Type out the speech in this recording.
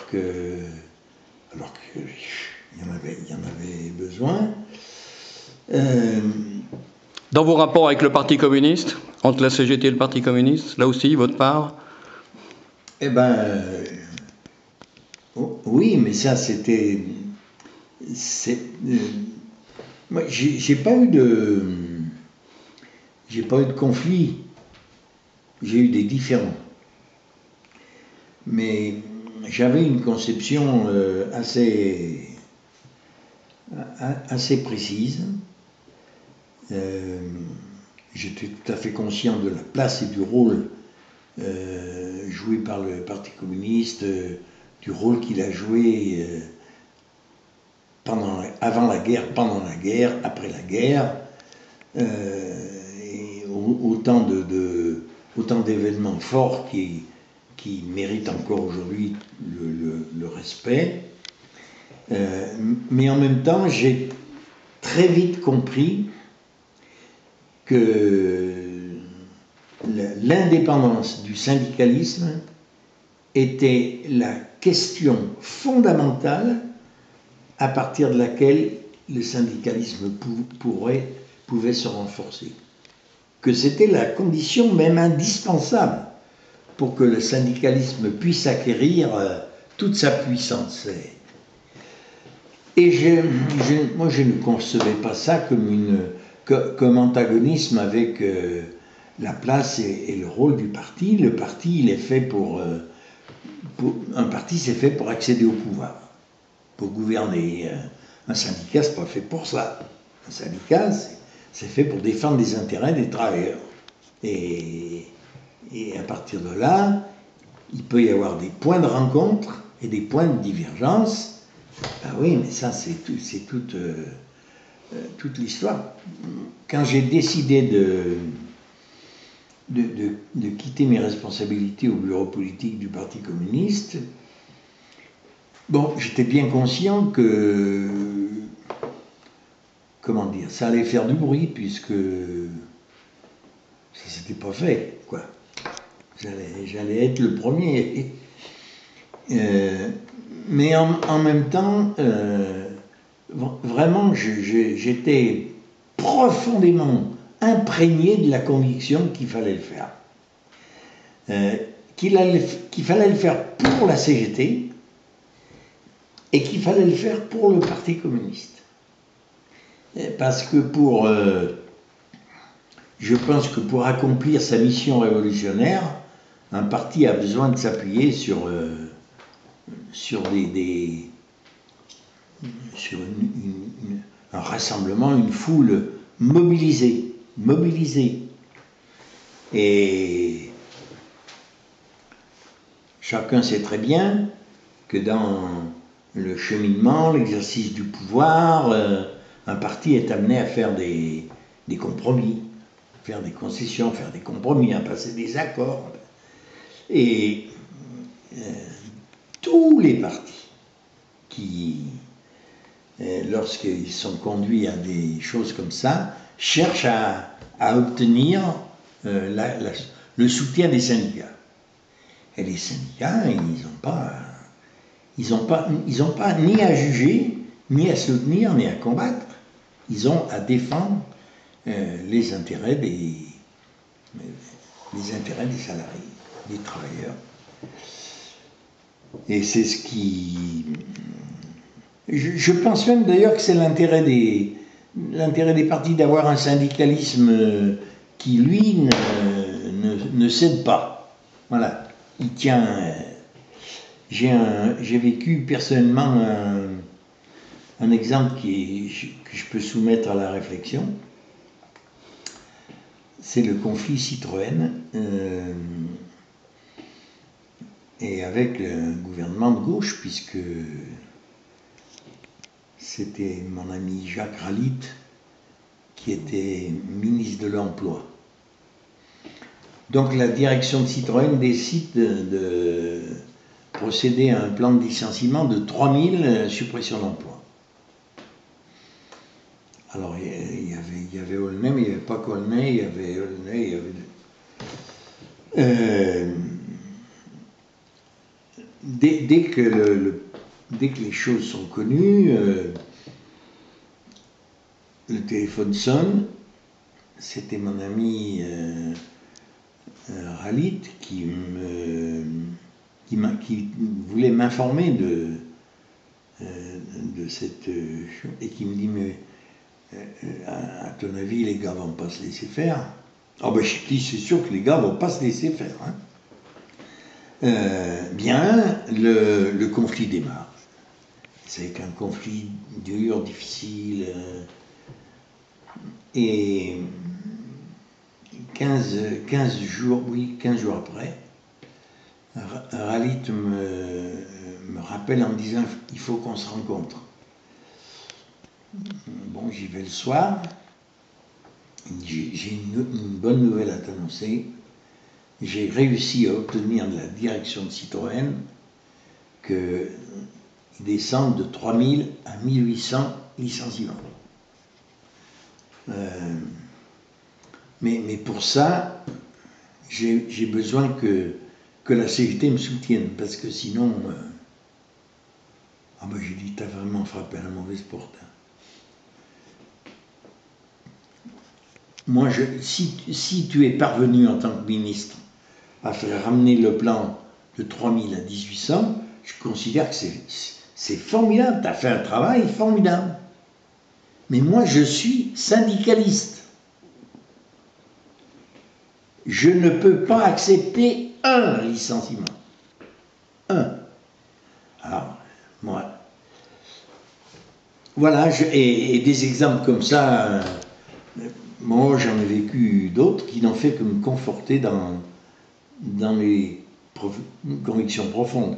que, alors qu'il y en avait besoin. Dans vos rapports avec le Parti communiste, entre la CGT et le Parti communiste, là aussi, votre part? Eh ben, oui, mais ça c'était... moi, j'ai pas eu de conflit, j'ai eu des différends. Mais j'avais une conception assez précise. J'étais tout à fait conscient de la place et du rôle joué par le Parti communiste, du rôle qu'il a joué avant la guerre, pendant la guerre, après la guerre, et autant d'événements forts qui méritent encore aujourd'hui le respect. Mais en même temps, j'ai très vite compris que l'indépendance du syndicalisme était la question fondamentale à partir de laquelle le syndicalisme pouvait se renforcer. Que c'était la condition même indispensable pour que le syndicalisme puisse acquérir toute sa puissance. Et moi, je ne concevais pas ça comme antagonisme avec la place et le rôle du parti. Le parti, il est fait un parti, c'est fait pour accéder au pouvoir, pour gouverner. Un syndicat, c'est pas fait pour ça. Un syndicat, c'est fait pour défendre les intérêts des travailleurs. Et à partir de là, il peut y avoir des points de rencontre et des points de divergence. Ben oui, mais ça, c'est toute l'histoire. Quand j'ai décidé de quitter mes responsabilités au bureau politique du Parti communiste, bon, j'étais bien conscient que, comment dire, ça allait faire du bruit, puisque ça s'était pas fait, quoi. J'allais être le premier. Mais en même temps, vraiment, j'étais profondément imprégné de la conviction qu'il fallait le faire. Qu'il fallait le faire pour la CGT et qu'il fallait le faire pour le Parti communiste. Parce que je pense que pour accomplir sa mission révolutionnaire, un parti a besoin de s'appuyer sur un rassemblement, une foule mobilisée. Et chacun sait très bien que dans le cheminement, l'exercice du pouvoir, un parti est amené à faire des compromis, faire des concessions, faire des compromis, à passer des accords. Et tous les partis qui, lorsqu'ils sont conduits à des choses comme ça, cherchent à obtenir le soutien des syndicats. Et les syndicats, ils n'ont pas ni à juger, ni à soutenir, ni à combattre. Ils ont à défendre les intérêts des salariés, des travailleurs. Et c'est ce qui... Je pense même d'ailleurs que c'est l'intérêt des partis d'avoir un syndicalisme qui, lui, ne cède pas. Voilà. Il tient... J'ai vécu personnellement un exemple que je peux soumettre à la réflexion. C'est le conflit Citroën et avec le gouvernement de gauche, puisque c'était mon ami Jacques Ralit qui était ministre de l'Emploi. Donc la direction de Citroën décide de procéder à un plan de licenciement de 3000 suppressions d'emplois. Alors il y avait Aulnay, mais il n'y avait pas qu'Aulnay, il y avait Aulnay, il y avait... dès que les choses sont connues, le téléphone sonne. C'était mon ami Ralit qui voulait m'informer de cette chose et qui me dit, mais à ton avis, les gars vont pas se laisser faire? Ah ben je dis, c'est sûr que les gars vont pas se laisser faire. Hein. Bien, le conflit démarre. C'est qu'un conflit dur, difficile, et 15 jours après, Ralit me rappelle en me disant, il faut qu'on se rencontre. Bon, j'y vais le soir, j'ai une bonne nouvelle à t'annoncer. J'ai réussi à obtenir de la direction de Citroën qu'ils descendent de 3000 à 1800 licenciements. Mais pour ça, j'ai besoin que la CGT me soutienne, parce que sinon, ah ben j'ai dit, t'as vraiment frappé à la mauvaise porte. Moi, si tu es parvenu en tant que ministre à faire ramener le plan de 3000 à 1800, je considère que c'est formidable, tu as fait un travail formidable. Mais moi, je suis syndicaliste. Je ne peux pas accepter un licenciement. Un. Alors, moi, voilà, et des exemples comme ça, moi j'en ai vécu d'autres qui n'ont fait que me conforter dans mes convictions profondes.